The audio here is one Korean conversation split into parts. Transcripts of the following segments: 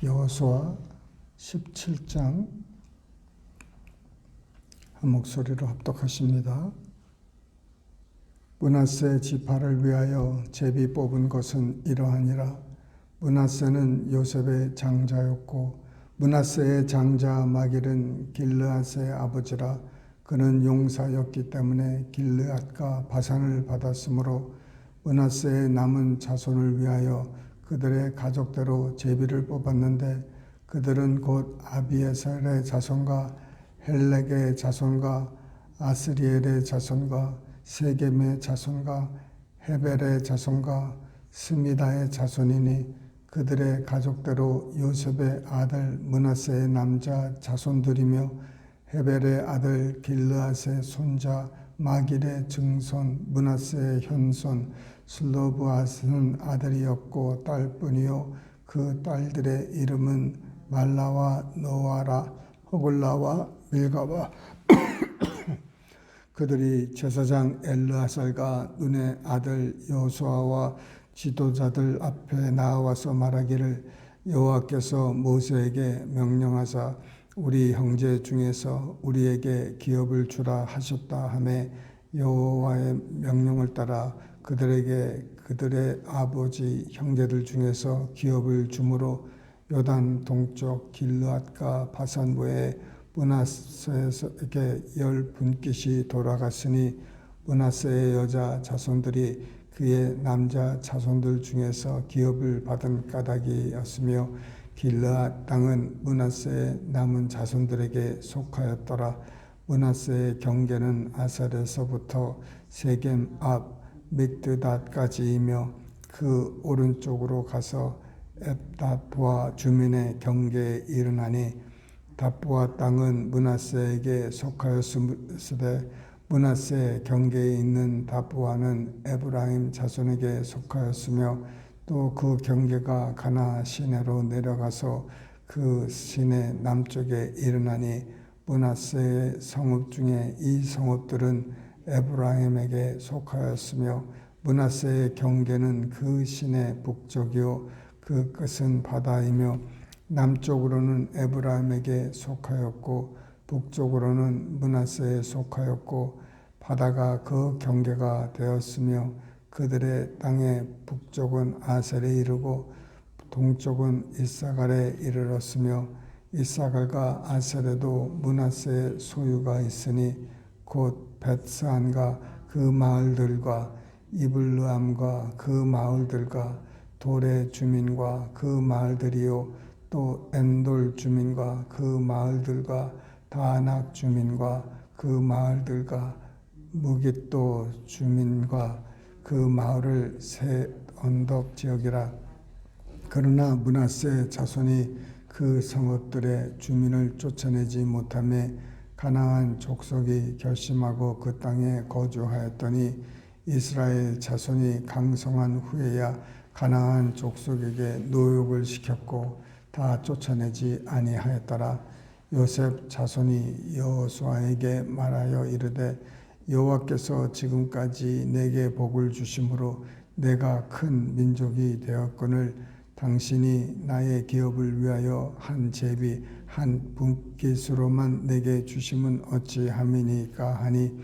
여호수아 17장 한 목소리로 합독하십니다. 므낫세 지파를 위하여 제비 뽑은 것은 이러하니라. 므낫세는 요셉의 장자였고 므낫세의 장자 마길은 길르앗의 아버지라. 그는 용사였기 때문에 길르앗과 바산을 받았으므로 므낫세의 남은 자손을 위하여 그들의 가족대로 제비를 뽑았는데, 그들은 곧 아비에셀의 자손과 헬렉의 자손과 아스리엘의 자손과 세겜의 자손과 헤벨의 자손과 스미다의 자손이니, 그들의 가족대로 요셉의 아들 므낫세의 남자 자손들이며 헤벨의 아들 길르앗의 손자 마길의 증손 므낫세의 현손 슬로브앗은 아들이었고 딸뿐이요 그 딸들의 이름은 말라와 노아라 호글라와 밀가와 그들이 제사장 엘르아살과 눈의 아들 여호수아와 지도자들 앞에 나와서 말하기를, 여호와께서 모세에게 명령하사 우리 형제 중에서 우리에게 기업을 주라 하셨다 하매, 여호와의 명령을 따라 그들에게 그들의 아버지 형제들 중에서 기업을 주므로 요단 동쪽 길르앗과 바산 외에 므낫세에게 10분깃이 돌아갔으니, 므낫세의 여자 자손들이 그의 남자 자손들 중에서 기업을 받은 까닭이었으며, 길르앗 땅은 므낫세의 남은 자손들에게 속하였더라. 므낫세의 경계는 아셀에서부터 세겜 앞 믹드닷까지이며 그 오른쪽으로 가서 앱다부아 주민의 경계에 이르나니, 다부아 땅은 므낫세에게 속하였으되 므낫세 경계에 있는 다부아는 에브라임 자손에게 속하였으며, 또 그 경계가 가나 시내로 내려가서 그 시내 남쪽에 이르나니, 므낫세의 성읍 중에 이 성읍들은 에브라임에게 속하였으며, 므낫세의 경계는 그 시내 북쪽이요 그 끝은 바다이며, 남쪽으로는 에브라임에게 속하였고 북쪽으로는 므낫세에 속하였고, 바다가 그 경계가 되었으며, 그들의 땅의 북쪽은 아셀에 이르고 동쪽은 이사갈에 이르렀으며, 이사갈과 아셀에도 므낫세의 소유가 있으니, 곧 벳스안과 그 마을들과 이블르암과 그 마을들과 돌의 주민과 그 마을들이요, 또 엔돌 주민과 그 마을들과 다낙 주민과 그 마을들과 무깃도 주민과 그 마을을 세 언덕 지역이라. 그러나 므낫세 자손이 그 성읍들의 주민을 쫓아내지 못하며 가나안 족속이 결심하고 그 땅에 거주하였더니, 이스라엘 자손이 강성한 후에야 가나안 족속에게 노역을 시켰고 다 쫓아내지 아니하였더라. 요셉 자손이 여호수아에게 말하여 이르되, 여호와께서 지금까지 내게 복을 주심으로 내가 큰 민족이 되었거늘 당신이 나의 기업을 위하여 한 제비 한 분깃으로만 내게 주심은 어찌함이니까 하니,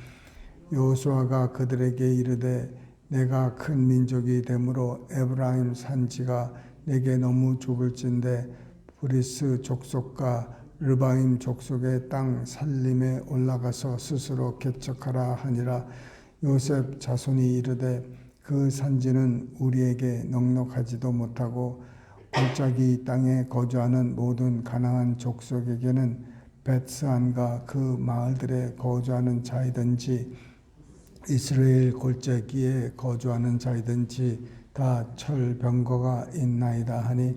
여호수아가 그들에게 이르되, 내가 큰 민족이 되므로 에브라임 산지가 내게 너무 좁을진대 브리스 족속과 르바임 족속의 땅 살림에 올라가서 스스로 개척하라 하니라. 요셉 자손이 이르되, 그 산지는 우리에게 넉넉하지도 못하고 골짜기 땅에 거주하는 모든 가나안 족속에게는 벳스안과 그 마을들에 거주하는 자이든지 이스라엘 골짜기에 거주하는 자이든지 다 철병거가 있나이다 하니,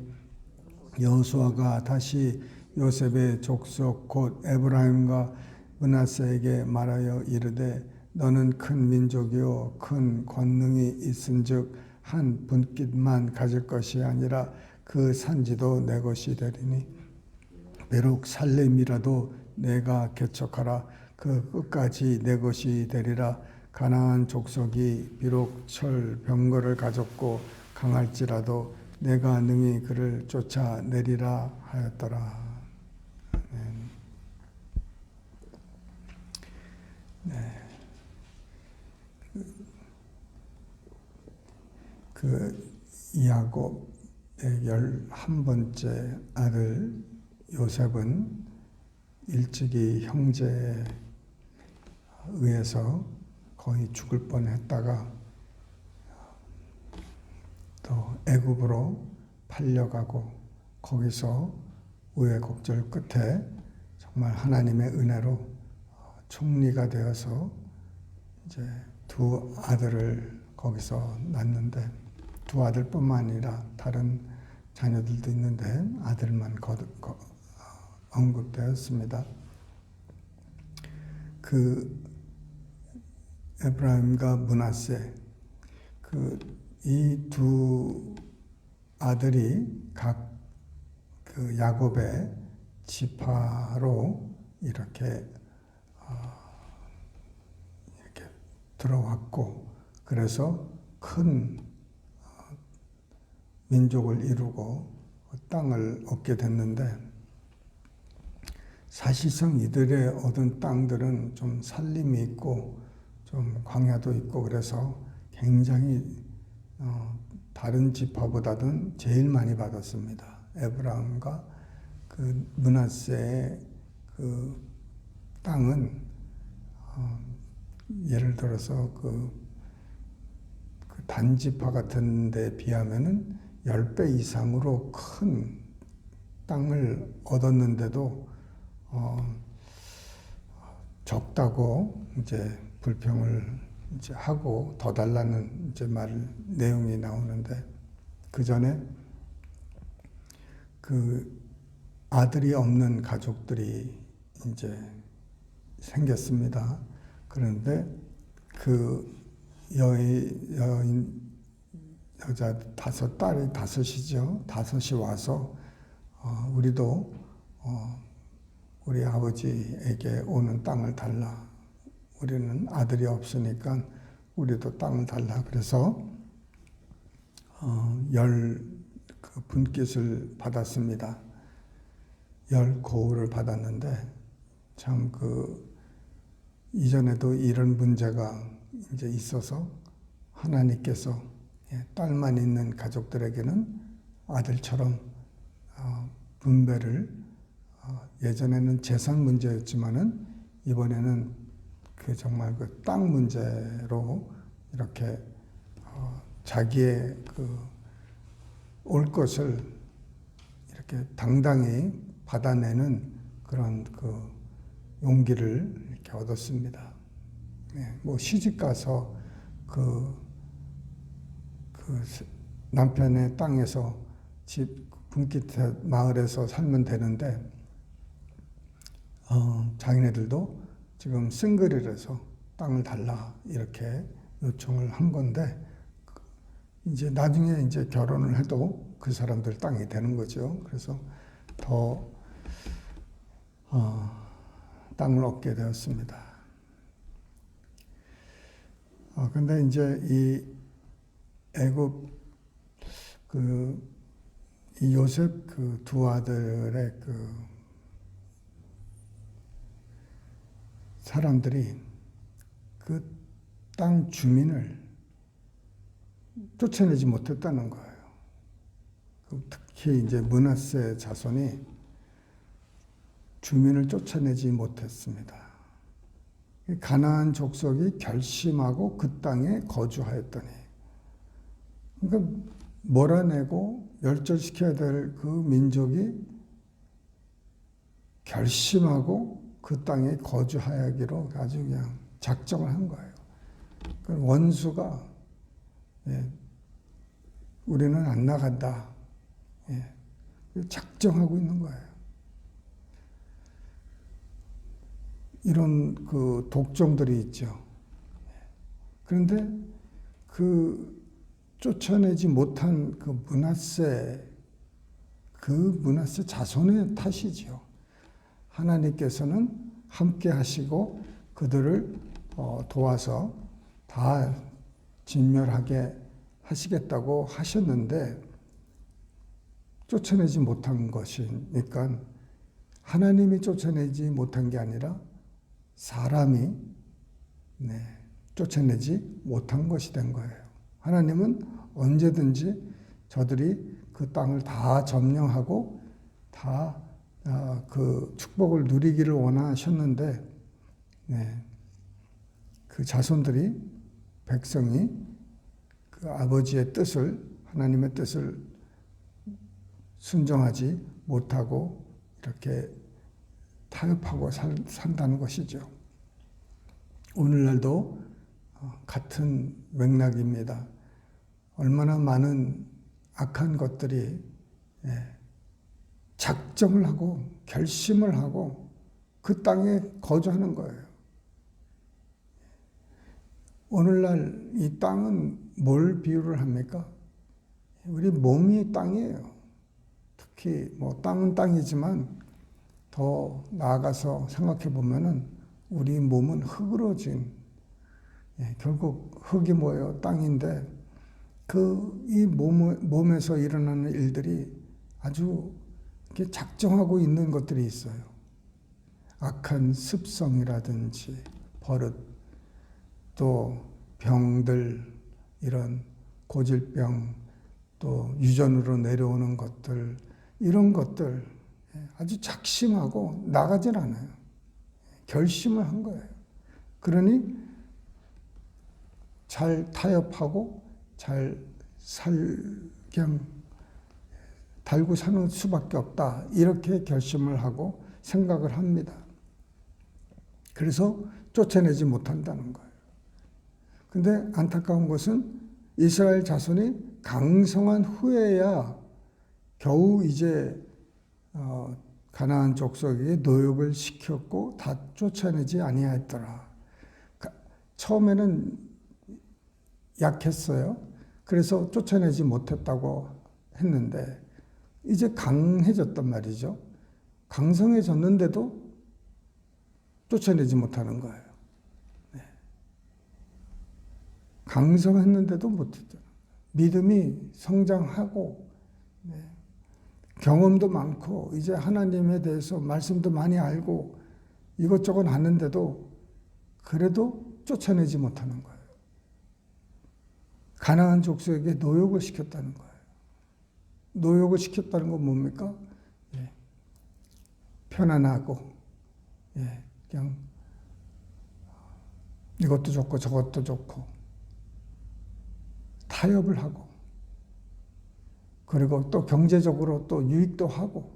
여호수아가 다시 요셉의 족속 곧 에브라임과 므낫세에게 말하여 이르되, 너는 큰 민족이요 큰 권능이 있은즉 한 분깃만 가질 것이 아니라 그 산지도 내 것이 되리니, 비록 살렘이라도 내가 개척하라. 그 끝까지 내 것이 되리라. 가나안 족속이 비록 철병거를 가졌고 강할지라도 내가 능히 그를 쫓아내리라 하였더라. 아멘. 네. 그 야곱의 11번째 아들 요셉은 일찍이 형제에 의해서 거의 죽을 뻔했다가 또 애굽으로 팔려가고 거기서 우여곡절 끝에 정말 하나님의 은혜로 총리가 되어서 이제 두 아들을 거기서 낳는데, 두 아들뿐만 아니라 다른 자녀들도 있는데 아들만 언급되었습니다. 그 에브라임과 므낫세, 이 두 아들이 각 그 야곱의 지파로 이렇게 들어왔고, 그래서 큰 민족을 이루고 땅을 얻게 됐는데, 사실상 이들의 얻은 땅들은 좀 산림이 있고 좀 광야도 있고 그래서 굉장히 다른 지파보다는 제일 많이 받았습니다. 에브라임과 그 므낫세의 그 땅은 예를 들어서 그 단지파 같은 데 비하면은 10배 이상으로 큰 땅을 얻었는데도 적다고 이제 불평을 이제 하고 더 달라는 이제 내용이 나오는데, 그 전에 그 아들이 없는 가족들이 이제 생겼습니다. 그런데 그 여자 딸이 다섯이죠. 다섯이 와서 우리도 우리 아버지에게 오는 땅을 달라. 우리는 아들이 없으니까 우리도 땅을 달라. 그래서 10분깃을 받았습니다. 10고울을 받았는데, 참 이전에도 이런 문제가 이제 있어서 하나님께서 딸만 있는 가족들에게는 아들처럼 분배를, 예전에는 재산 문제였지만은 이번에는 정말 땅 문제로 이렇게 자기의 올 것을 이렇게 당당히 받아내는 그런 용기를 이렇게 얻었습니다. 시집 가서 남편의 땅에서 집 분깃 마을에서 살면 되는데, 자기네들도 지금 싱글이라서 땅을 달라 이렇게 요청을 한 건데, 이제 나중에 이제 결혼을 해도 그 사람들 땅이 되는 거죠. 그래서 더 땅을 얻게 되었습니다. 근데 이제 이 애굽 이 요셉 두 아들의 사람들이 그 땅 주민을 쫓아내지 못했다는 거예요. 특히 이제 므낫세 자손이 주민을 쫓아내지 못했습니다. 가나안 족속이 결심하고 그 땅에 거주하였더니, 그러니까 몰아내고 멸절시켜야 될 그 민족이 결심하고 그 땅에 거주하기로 아주 그냥 작정을 한 거예요. 원수가 우리는 안 나간다, 작정하고 있는 거예요. 이런 독종들이 있죠. 그런데 쫓아내지 못한 므낫세 자손의 탓이죠. 하나님께서는 함께 하시고 그들을 도와서 다 진멸하게 하시겠다고 하셨는데, 쫓아내지 못한 것이니까 하나님이 쫓아내지 못한 게 아니라 사람이 쫓아내지 못한 것이 된 거예요. 하나님은 언제든지 저들이 그 땅을 다 점령하고 다 그 축복을 누리기를 원하셨는데 그 자손들이 백성이 그 아버지의 뜻을 하나님의 뜻을 순종하지 못하고 이렇게 타협하고 산다는 것이죠. 오늘날도 같은 맥락입니다. 얼마나 많은 악한 것들이 작정을 하고 결심을 하고 그 땅에 거주하는 거예요. 오늘날 이 땅은 뭘 비유를 합니까? 우리 몸이 땅이에요. 특히 뭐 땅은 땅이지만 더 나아가서 생각해 보면은 우리 몸은 흙으로 진 결국 흙이 뭐예요? 땅인데 이 몸에서 일어나는 일들이 아주 이렇게 작정하고 있는 것들이 있어요. 악한 습성이라든지 버릇, 또 병들, 이런 고질병, 또 유전으로 내려오는 것들, 이런 것들 아주 작심하고 나가질 않아요. 결심을 한 거예요. 그러니 잘 타협하고 그냥 달고 사는 수밖에 없다. 이렇게 결심을 하고 생각을 합니다. 그래서 쫓아내지 못한다는 거예요. 근데 안타까운 것은 이스라엘 자손이 강성한 후에야 겨우 이제 가나안 족속에게 노역을 시켰고 다 쫓아내지 아니하였더라. 처음에는 약했어요. 그래서 쫓아내지 못했다고 했는데 이제 강해졌단 말이죠. 강성해졌는데도 쫓아내지 못하는 거예요. 강성했는데도 못했죠. 믿음이 성장하고 경험도 많고 이제 하나님에 대해서 말씀도 많이 알고 이것저것 아는데도 그래도 쫓아내지 못하는 거예요. 가나안 족속에게 노역을 시켰다는 거예요. 노역을 시켰다는 건 뭡니까? 편안하고 그냥 이것도 좋고 저것도 좋고 타협을 하고 그리고 또 경제적으로 또 유익도 하고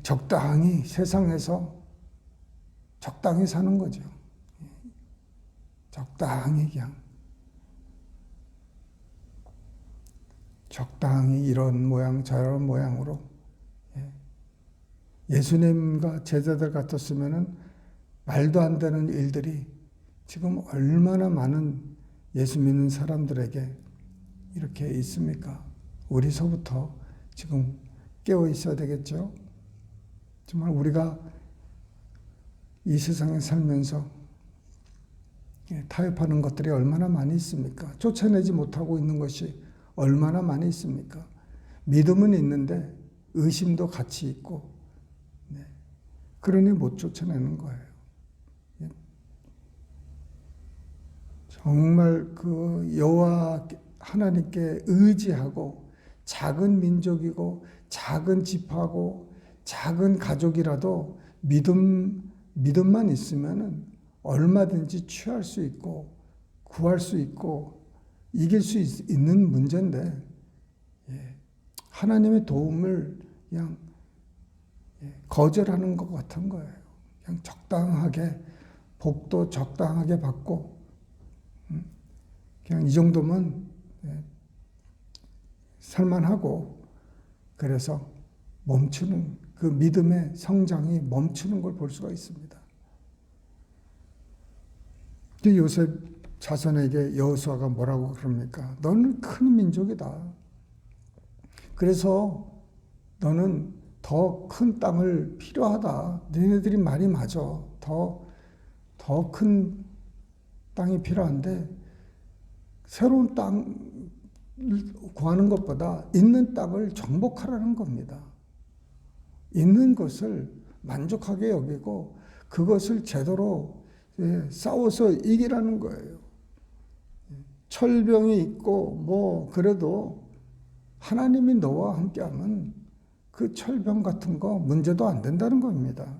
적당히 세상에서 적당히 사는 거죠. 적당히 그냥 적당히 이런 모양 저런 모양으로 예수님과 제자들 같았으면은 말도 안 되는 일들이 지금 얼마나 많은 예수 믿는 사람들에게 이렇게 있습니까? 우리서부터 지금 깨어 있어야 되겠죠? 정말 우리가 이 세상에 살면서 타협하는 것들이 얼마나 많이 있습니까? 쫓아내지 못하고 있는 것이 얼마나 많이 있습니까? 믿음은 있는데 의심도 같이 있고 그러니 못 쫓아내는 거예요. 정말 그 여호와 하나님께 의지하고 작은 민족이고 작은 집하고 작은 가족이라도 믿음만 있으면은 얼마든지 취할 수 있고 구할 수 있고 이길 수 있는 문제인데 하나님의 도움을 그냥 거절하는 것 같은 거예요. 그냥 적당하게 복도 적당하게 받고 그냥 이 정도면 살만하고 그래서 멈추는 그 믿음의 성장이 멈추는 걸 볼 수가 있습니다. 요셉 자손에게 여호수아가 뭐라고 그럽니까? 너는 큰 민족이다. 그래서 너는 더 큰 땅을 필요하다. 너네들이 말이 맞아. 더 큰 땅이 필요한데 새로운 땅 구하는 것보다 있는 땅을 정복하라는 겁니다. 있는 것을 만족하게 여기고 그것을 제대로 싸워서 이기라는 거예요. 철병이 있고 뭐 그래도 하나님이 너와 함께하면 그 철병 같은 거 문제도 안 된다는 겁니다.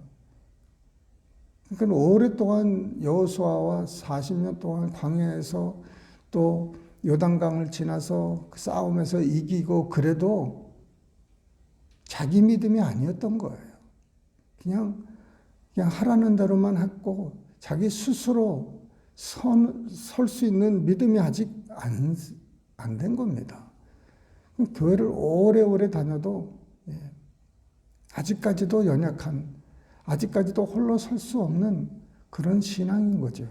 그러니까 오랫동안 여호수아와 40년 동안 광야에서 또 요단강을 지나서 싸움에서 이기고 그래도 자기 믿음이 아니었던 거예요. 그냥 하라는 대로만 했고 자기 스스로 설 수 있는 믿음이 아직 안 된 겁니다. 교회를 오래오래 다녀도 아직까지도 연약한, 아직까지도 홀로 설 수 없는 그런 신앙인 거죠.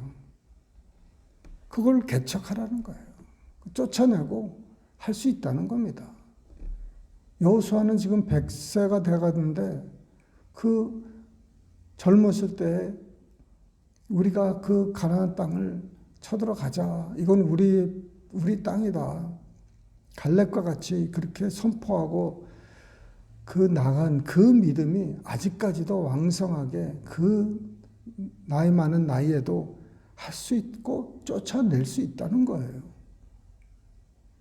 그걸 개척하라는 거예요. 쫓아내고 할 수 있다는 겁니다. 여호수아는 지금 100세가 돼가는데 그 젊었을 때 우리가 그 가나안 땅을 쳐들어가자. 이건 우리 땅이다. 갈렙과 같이 그렇게 선포하고 그 나간 그 믿음이 아직까지도 왕성하게 그 나이 많은 나이에도 할 수 있고 쫓아낼 수 있다는 거예요.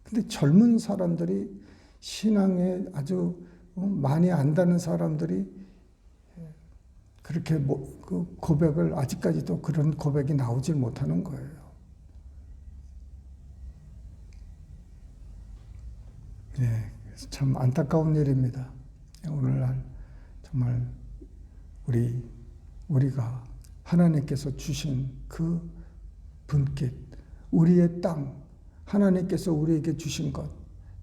근데 젊은 사람들이 신앙에 아주 많이 안다는 사람들이 그렇게 그 고백을 아직까지도 그런 고백이 나오질 못하는 거예요. 네, 참 안타까운 일입니다. 오늘날 정말 우리가 하나님께서 주신 그 분깃, 우리의 땅, 하나님께서 우리에게 주신 것,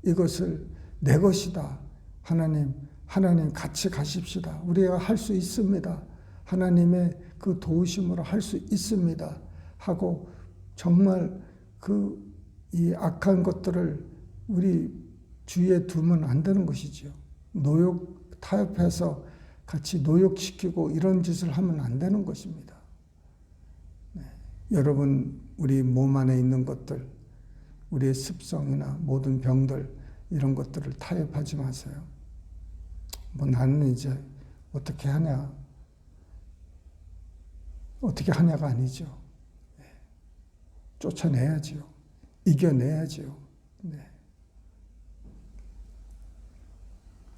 이것을 내 것이다. 하나님 같이 가십시다. 우리가 할 수 있습니다. 하나님의 그 도우심으로 할 수 있습니다. 하고 정말 이 악한 것들을 우리 주위에 두면 안 되는 것이죠. 타협해서 같이 노역시키고 이런 짓을 하면 안 되는 것입니다. 네. 여러분, 우리 몸 안에 있는 것들, 우리의 습성이나 모든 병들, 이런 것들을 타협하지 마세요. 뭐 나는 이제 어떻게 하냐가 아니죠. 네. 쫓아내야지요. 이겨내야지요. 네.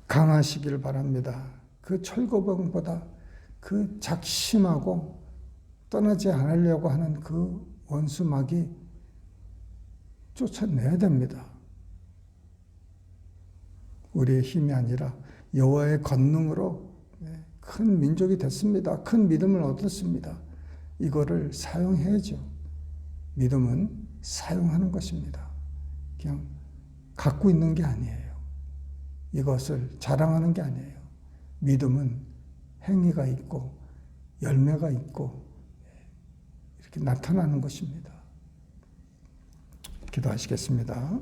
강하시길 바랍니다. 그 철거병보다 그 작심하고 떠나지 않으려고 하는 그 원수막이 쫓아내야 됩니다. 우리의 힘이 아니라 여호와의 권능으로 큰 민족이 됐습니다. 큰 믿음을 얻었습니다. 이거를 사용해야죠. 믿음은 사용하는 것입니다. 그냥 갖고 있는 게 아니에요. 이것을 자랑하는 게 아니에요. 믿음은 행위가 있고 열매가 있고 이렇게 나타나는 것입니다. 기도하시겠습니다.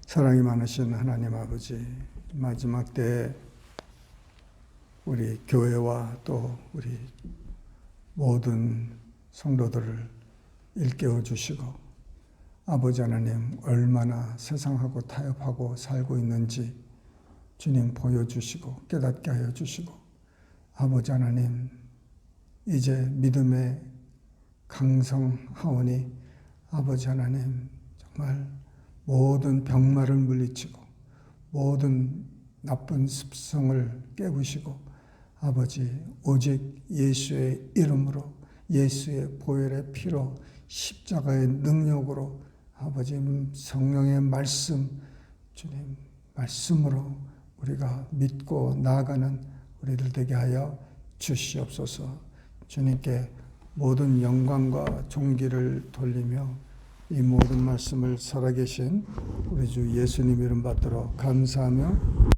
사랑이 많으신 하나님 아버지, 마지막 때에 우리 교회와 또 우리 모든 성도들을 일깨워 주시고 아버지 하나님 얼마나 세상하고 타협하고 살고 있는지 주님 보여주시고 깨닫게 하여 주시고 아버지 하나님 이제 믿음의 강성하오니 아버지 하나님 정말 모든 병마를 물리치고 모든 나쁜 습성을 깨부시고 아버지 오직 예수의 이름으로 예수의 보혈의 피로 십자가의 능력으로 아버지 성령의 말씀 주님 말씀으로 우리가 믿고 나아가는 우리들 되게 하여 주시옵소서. 주님께 모든 영광과 존귀를 돌리며 이 모든 말씀을 살아계신 우리 주 예수님 이름 받들어 감사하며